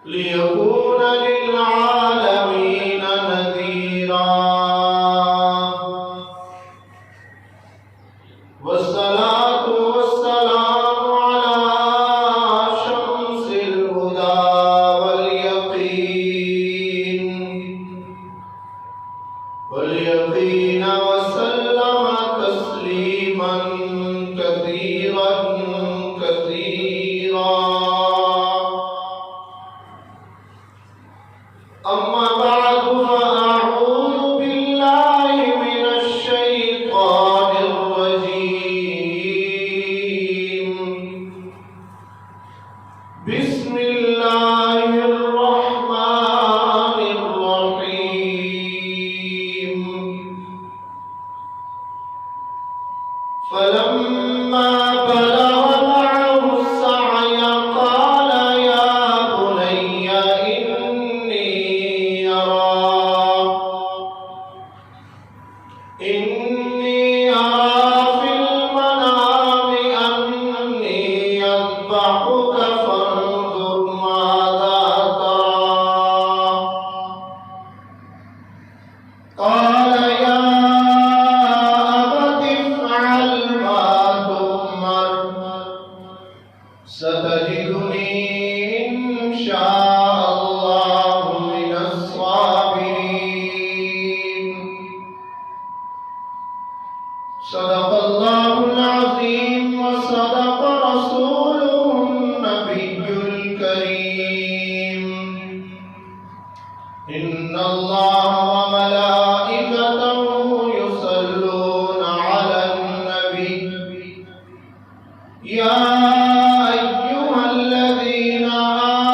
ليكون للعالمين نذيرا والصلاة والسلام على شمس الهدى واليقين وسلم تسليما كثيرا أما بعد فأعوذ بالله من الشيطان الرجيم بسم الله الرحمن الرحيم فلما بلغ معه السعي قال يا بني إني أرى في المنام أني أذبحك فانظر ماذا ترى قال يا أبت افعل ما تؤمر ستجدني إن شاء الله من الصابرين صدق الله العظيم وصدق رسوله النبي الكريم إن الله وملائكته يصلون على النبي يا أيها الذين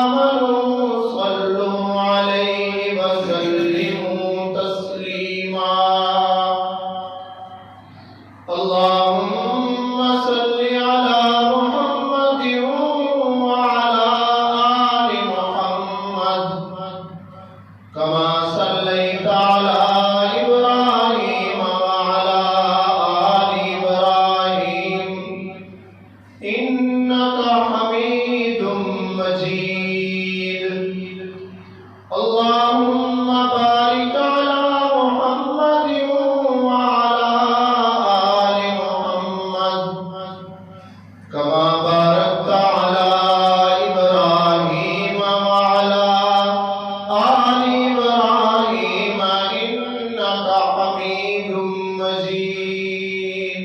آمنوا صلوا عليه وسلموا تسليما اللهم صل على محمد وعلى آل محمد كما صليت على إبراهيم وعلى آل إبراهيم إنك حميد مجيد اللهم بارك على محمد كما باركت على إبراهيم وعلى آل إبراهيم إنك حميد مجيد